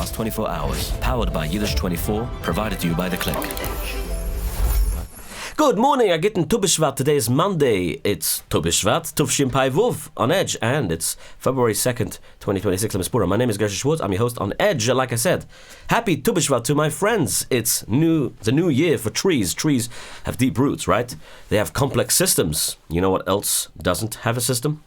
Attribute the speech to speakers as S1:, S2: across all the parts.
S1: last 24 hours. Powered by Yiddish24, provided to you by The Click.
S2: Good morning, I get in Tu B'Shvat. Today is Monday. It's Tu B'Shvat, Tuvshin Pai Vuv on Edge, and it's February 2nd, 2026. My name is Gershy Schwarcz. I'm your host on Edge. Like I said, happy Tu B'Shvat to my friends. It's the new year for trees. Trees have deep roots, right? They have complex systems. You know what else doesn't have a system?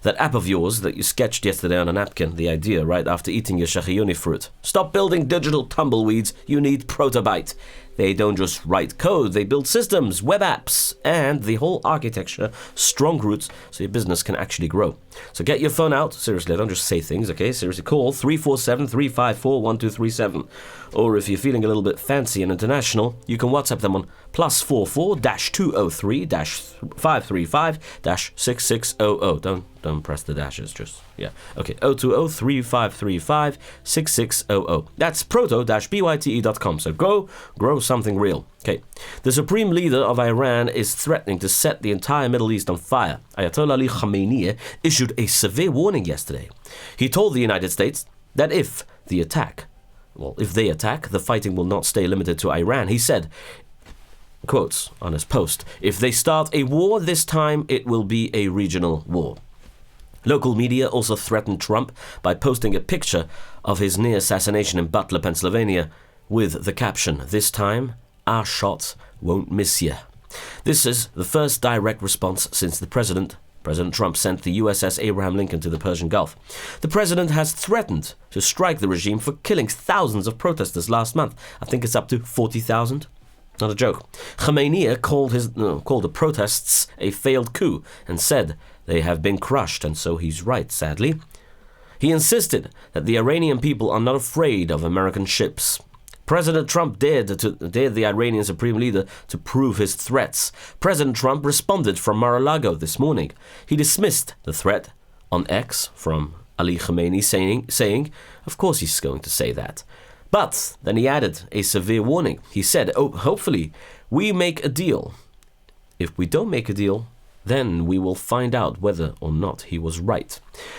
S2: That app of yours that you sketched yesterday on a napkin, the idea right after eating your shachiyoni fruit. Stop building digital tumbleweeds, you need Protobyte. They don't just write code, they build systems, web apps, and the whole architecture, strong roots, so your business can actually grow. So get your phone out, seriously, don't just say things, okay? Seriously, call 347-354-1237. Or if you're feeling a little bit fancy and international, you can WhatsApp them on +44-203-535-6600. Don't press the dashes, just, yeah. Okay, 020-3535-6600. That's proto-byte.com. So go grow something real. Okay, the supreme leader of Iran is threatening to set the entire Middle East on fire. Ayatollah Ali Khamenei issued a severe warning yesterday. He told the United States that if they attack, the fighting will not stay limited to Iran. He said, quotes on his post, if they start a war this time, it will be a regional war. Local media also threatened Trump by posting a picture of his near assassination in Butler, Pennsylvania, with the caption, this time, our shots won't miss you. This is the first direct response since President Trump sent the USS Abraham Lincoln to the Persian Gulf. The president has threatened to strike the regime for killing thousands of protesters last month. I think it's up to 40,000. Not a joke. Khamenei called the protests a failed coup and said they have been crushed, and so he's right, sadly. He insisted that the Iranian people are not afraid of American ships. President Trump dared the Iranian supreme leader to prove his threats. President Trump responded from Mar-a-Lago this morning. He dismissed the threat on X from Ali Khamenei, saying, of course he's going to say that. But then he added a severe warning. He said, hopefully we make a deal. If we don't make a deal, then we will find out whether or not he was right.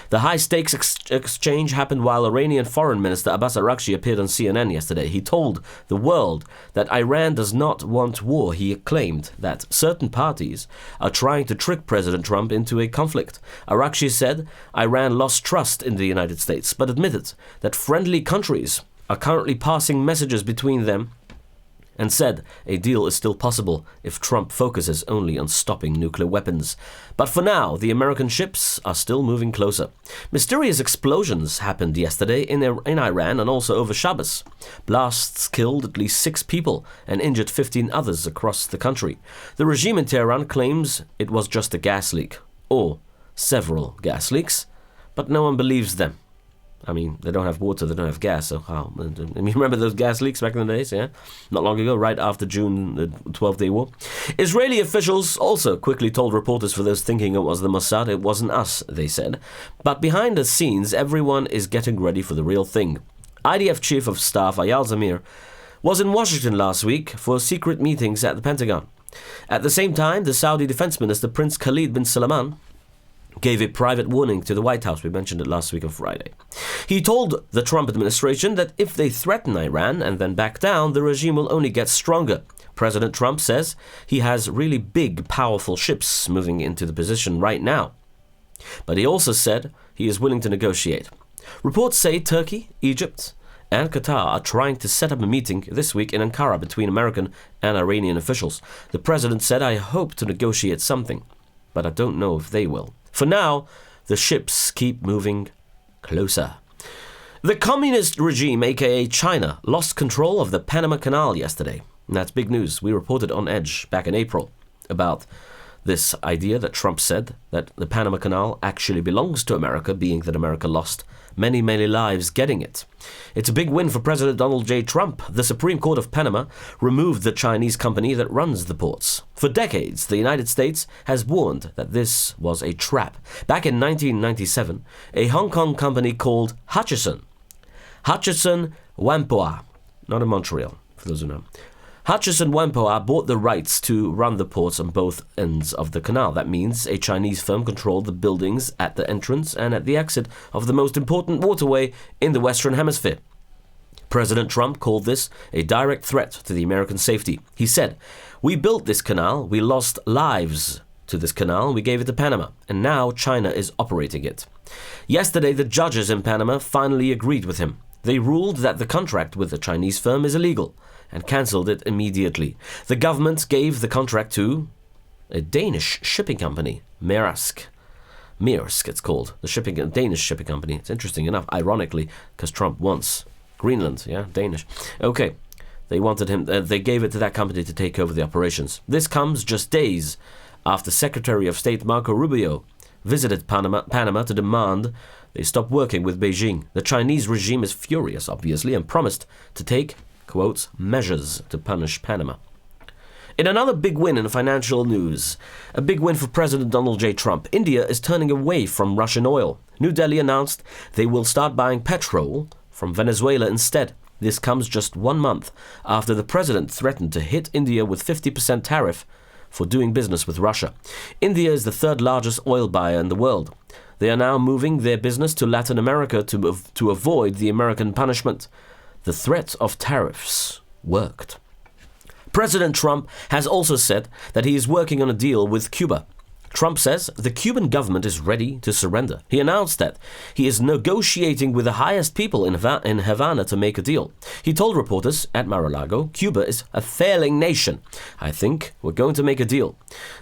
S2: The high-stakes exchange happened while Iranian Foreign Minister Abbas Araghchi appeared on CNN yesterday. He told the world that Iran does not want war. He claimed that certain parties are trying to trick President Trump into a conflict. Araghchi said Iran lost trust in the United States, but admitted that friendly countries are currently passing messages between them, and said a deal is still possible if Trump focuses only on stopping nuclear weapons. But for now, the American ships are still moving closer. Mysterious explosions happened yesterday in Iran and also over Shabbos. Blasts killed at least 6 people and injured 15 others across the country. The regime in Tehran claims it was just a gas leak, or several gas leaks, but no one believes them. I mean, they don't have water, they don't have gas, so how? I mean, remember those gas leaks back in the days, yeah? Not long ago, right after June, the 12-day war. Israeli officials also quickly told reporters, for those thinking it was the Mossad, it wasn't us, they said. But behind the scenes, everyone is getting ready for the real thing. IDF Chief of Staff Eyal Zamir was in Washington last week for secret meetings at the Pentagon. At the same time, the Saudi Defense Minister, Prince Khalid bin Salman, gave a private warning to the White House. We mentioned it last week on Friday. He told the Trump administration that if they threaten Iran and then back down, the regime will only get stronger. President Trump says he has really big, powerful ships moving into the position right now. But he also said he is willing to negotiate. Reports say Turkey, Egypt, and Qatar are trying to set up a meeting this week in Ankara between American and Iranian officials. The president said, I hope to negotiate something, but I don't know if they will. For now, the ships keep moving closer. The communist regime, aka China, lost control of the Panama Canal yesterday. And that's big news. We reported on Edge back in April about this idea that Trump said that the Panama Canal actually belongs to America, being that America lost many, many lives getting it. It's a big win for President Donald J. Trump. The Supreme Court of Panama removed the Chinese company that runs the ports. For decades, the United States has warned that this was a trap. Back in 1997, a Hong Kong company called Hutchison Whampoa, not in Montreal, for those who know, Hutchison Whampoa bought the rights to run the ports on both ends of the canal. That means a Chinese firm controlled the buildings at the entrance and at the exit of the most important waterway in the Western Hemisphere. President Trump called this a direct threat to the American safety. He said, "We built this canal, we lost lives to this canal, we gave it to Panama, and now China is operating it." Yesterday, the judges in Panama finally agreed with him. They ruled that the contract with the Chinese firm is illegal and cancelled it immediately. The government gave the contract to a Danish shipping company, Maersk, it's called, the Danish shipping company. It's interesting enough, ironically, because Trump wants Greenland, Danish. Okay, they gave it to that company to take over the operations. This comes just days after Secretary of State Marco Rubio visited Panama to demand they stop working with Beijing. The Chinese regime is furious, obviously, and promised to take, quotes, measures to punish Panama. In another big win in financial news, a big win for President Donald J. Trump, India is turning away from Russian oil. New Delhi announced they will start buying petrol from Venezuela instead. This comes just 1 month after the president threatened to hit India with 50% tariff for doing business with Russia. India is the third largest oil buyer in the world. They are now moving their business to Latin America to avoid the American punishment. The threat of tariffs worked. President Trump has also said that he is working on a deal with Cuba. Trump says the Cuban government is ready to surrender. He announced that he is negotiating with the highest people in Havana to make a deal. He told reporters at Mar-a-Lago, "Cuba is a failing nation. I think we're going to make a deal.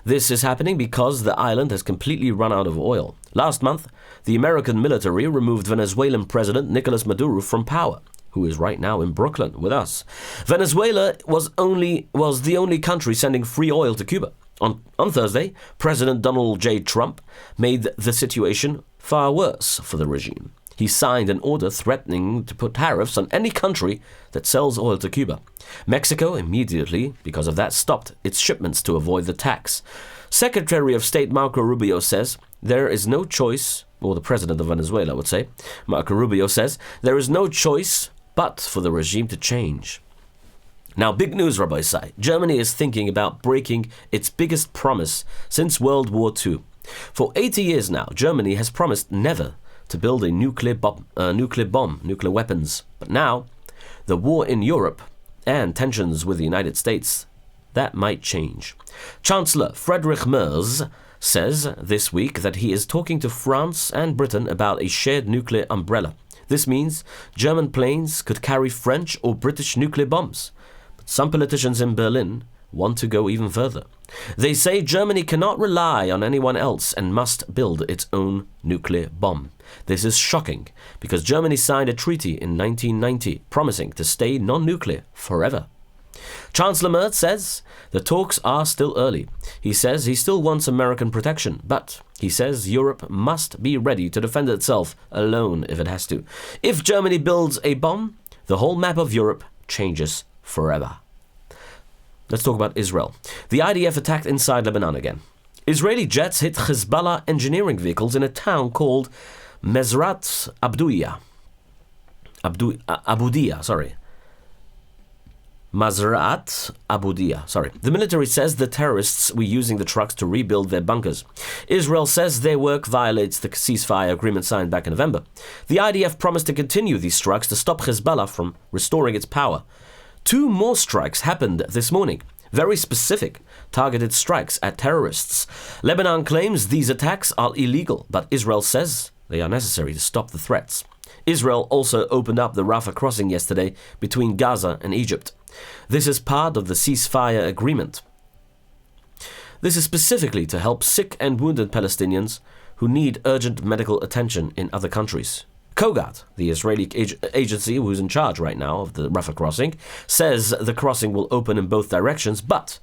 S2: This is happening because the island has completely run out of oil." Last month, the American military removed Venezuelan President Nicolas Maduro from power, who is right now in Brooklyn with us. Venezuela was the only country sending free oil to Cuba. On Thursday, President Donald J. Trump made the situation far worse for the regime. He signed an order threatening to put tariffs on any country that sells oil to Cuba. Mexico immediately, because of that, stopped its shipments to avoid the tax. Secretary of State Marco Rubio says there is no choice, or the president of Venezuela would say, Marco Rubio says there is no choice but for the regime to change. Now, big news, Rabbi Isai. Germany is thinking about breaking its biggest promise since World War II. For 80 years now, Germany has promised never to build a nuclear weapons. But now, the war in Europe and tensions with the United States, that might change. Chancellor Friedrich Merz says this week that he is talking to France and Britain about a shared nuclear umbrella. This means German planes could carry French or British nuclear bombs. But some politicians in Berlin want to go even further. They say Germany cannot rely on anyone else and must build its own nuclear bomb. This is shocking because Germany signed a treaty in 1990 promising to stay non-nuclear forever. Chancellor Merz says the talks are still early. He says he still wants American protection, but he says Europe must be ready to defend itself alone if it has to. If Germany builds a bomb, the whole map of Europe changes forever. Let's talk about Israel. The IDF attacked inside Lebanon again. Israeli jets hit Hezbollah engineering vehicles in a town called Mezrat Aboudia. Mazrat Aboudia. The military says the terrorists were using the trucks to rebuild their bunkers. Israel says their work violates the ceasefire agreement signed back in November. The IDF promised to continue these strikes to stop Hezbollah from restoring its power. 2 more strikes happened this morning. Very specific, targeted strikes at terrorists. Lebanon claims these attacks are illegal, but Israel says they are necessary to stop the threats. Israel also opened up the Rafah crossing yesterday between Gaza and Egypt. This is part of the ceasefire agreement. This is specifically to help sick and wounded Palestinians who need urgent medical attention in other countries. Kogat, the Israeli agency who's in charge right now of the Rafah crossing, says the crossing will open in both directions, but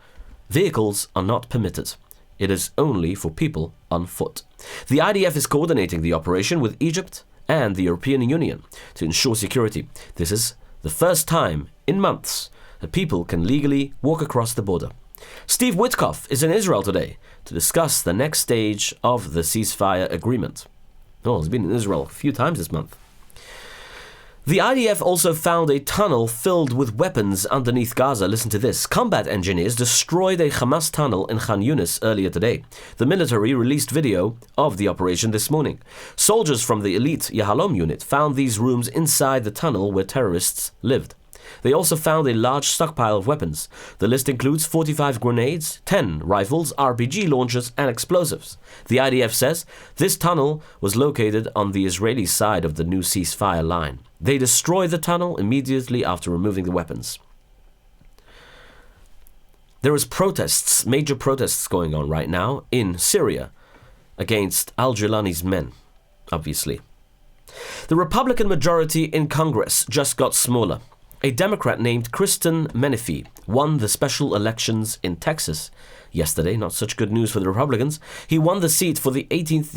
S2: vehicles are not permitted. It is only for people on foot. The IDF is coordinating the operation with Egypt and the European Union to ensure security. This is the first time in months that people can legally walk across the border. Steve Witkoff is in Israel today to discuss the next stage of the ceasefire agreement. Oh, he's been in Israel a few times this month. The IDF also found a tunnel filled with weapons underneath Gaza. Listen to this. Combat engineers destroyed a Hamas tunnel in Khan Yunis earlier today. The military released video of the operation this morning. Soldiers from the elite Yahalom unit found these rooms inside the tunnel where terrorists lived. They also found a large stockpile of weapons. The list includes 45 grenades, 10 rifles, RPG launchers, and explosives. The IDF says this tunnel was located on the Israeli side of the new ceasefire line. They destroyed the tunnel immediately after removing the weapons. There is major protests going on right now in Syria against al-Jilani's men, obviously. The Republican majority in Congress just got smaller. A Democrat named Kristen Menefee won the special elections in Texas yesterday. Not such good news for the Republicans. He won the seat for the 18th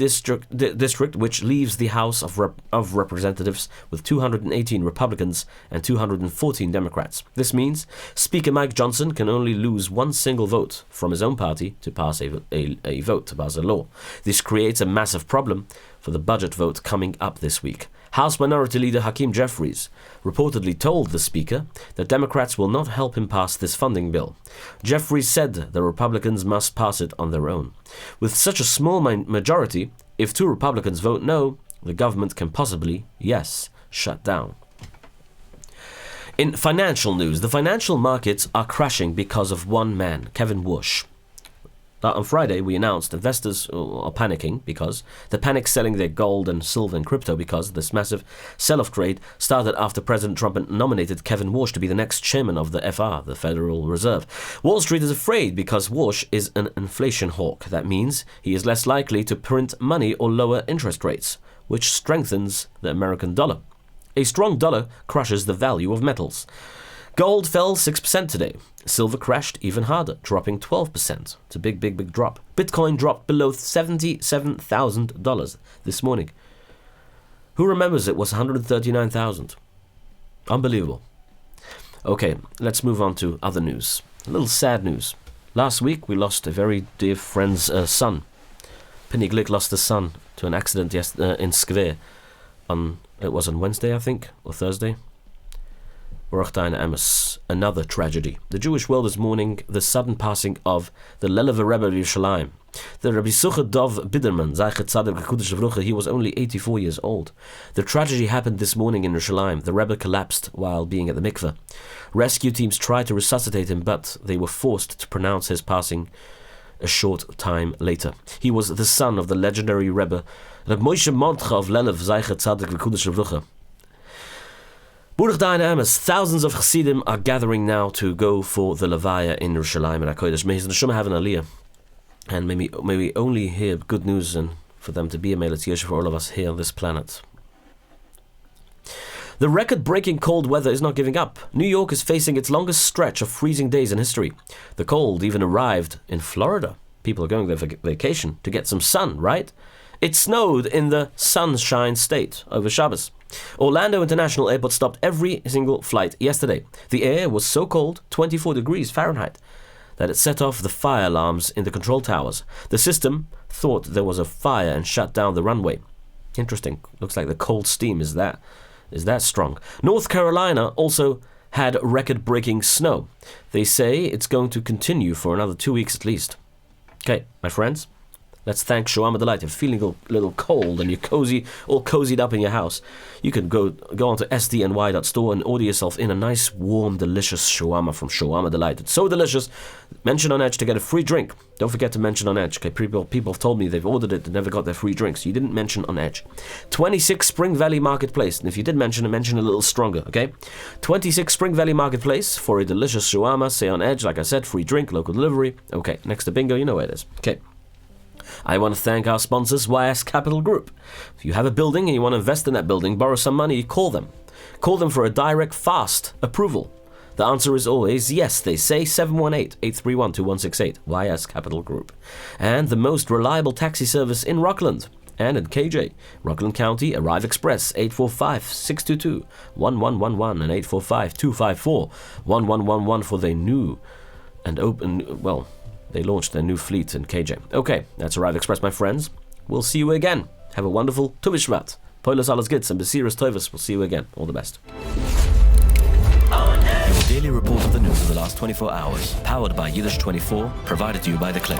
S2: district, which leaves the House of Representatives with 218 Republicans and 214 Democrats. This means Speaker Mike Johnson can only lose one single vote from his own party to pass a vote, to pass a law. This creates a massive problem for the budget vote coming up this week. House Minority Leader Hakeem Jeffries reportedly told the Speaker that Democrats will not help him pass this funding bill. Jeffries said the Republicans must pass it on their own. With such a small majority, if 2 Republicans vote no, the government can possibly, shut down. In financial news, the financial markets are crashing because of one man, Kevin Warsh. On Friday, we announced investors are panicking because they're panic selling their gold and silver and crypto because this massive sell-off trade started after President Trump nominated Kevin Warsh to be the next chairman of the FR, the Federal Reserve. Wall Street is afraid because Warsh is an inflation hawk. That means he is less likely to print money or lower interest rates, which strengthens the American dollar. A strong dollar crushes the value of metals. Gold fell 6% today. Silver crashed even harder, dropping 12%. It's a big drop. Bitcoin dropped below $77,000 this morning. Who remembers it was $139,000? Unbelievable. Okay, let's move on to other news. A little sad news. Last week we lost a very dear friend's son. Penny Glick lost his son to an accident in Skve. It was on Wednesday, I think, or Thursday. Another tragedy. The Jewish world is mourning the sudden passing of the Lelever Rebbe of Yerushalayim. The Rabbi Sucha Dov Biderman, Zeichet Tzaddik V'Kudosh V'Rucha, he was only 84 years old. The tragedy happened this morning in Yerushalayim. The Rebbe collapsed while being at the mikveh. Rescue teams tried to resuscitate him, but they were forced to pronounce his passing a short time later. He was the son of the legendary Rebbe Rabbi Moshe Mordcha of Lelev, Zeichet Tzaddik V'Kudosh V'Rucha. Thousands of Chassidim are gathering now to go for the Levaya in Yerushalayim and HaKodesh. May his neshama have an aliyah. And may we only hear good news and for them to be a Melet Yosher for all of us here on this planet. The record-breaking cold weather is not giving up. New York is facing its longest stretch of freezing days in history. The cold even arrived in Florida. People are going there for vacation to get some sun, right? It snowed in the Sunshine State over Shabbos. Orlando International Airport stopped every single flight yesterday. The air was so cold, 24 degrees Fahrenheit, that it set off the fire alarms in the control towers. The system thought there was a fire and shut down the runway. Interesting. Looks like the cold steam is that strong. North Carolina also had record-breaking snow. They say it's going to continue for another 2 weeks at least. Okay, my friends. Let's thank Shawarma Delight. If you're feeling a little cold and you're all cozied up in your house, you can go onto sdny.store and order yourself in a nice, warm, delicious shawarma from Shawarma Delight. It's so delicious. Mention on Edge to get a free drink. Don't forget to mention on Edge. Okay, people have told me they've ordered it and never got their free drinks. You didn't mention on Edge. 26 Spring Valley Marketplace. And if you did mention a little stronger, okay? 26 Spring Valley Marketplace for a delicious shawarma. Say on Edge, like I said, free drink, local delivery. Okay, next to bingo, you know where it is. Okay. I want to thank our sponsors, YS Capital Group. If you have a building and you want to invest in that building, borrow some money, call them. Call them for a direct, fast approval. The answer is always yes, they say. 718-831-2168, YS Capital Group. And the most reliable taxi service in Rockland and in KJ. Rockland County, Arrive Express, 845-622-1111 and 845-254-1111 for their new and open, well, they launched their new fleet in KJ. Okay, that's Arrive Express, my friends. We'll see you again. Have a wonderful Tu B'Shvat. Poilus alles gits and Besiris Tovus. We'll see you again. All the best.
S1: Your daily report of the news of the last 24 hours, powered by Yiddish24, provided to you by The Click.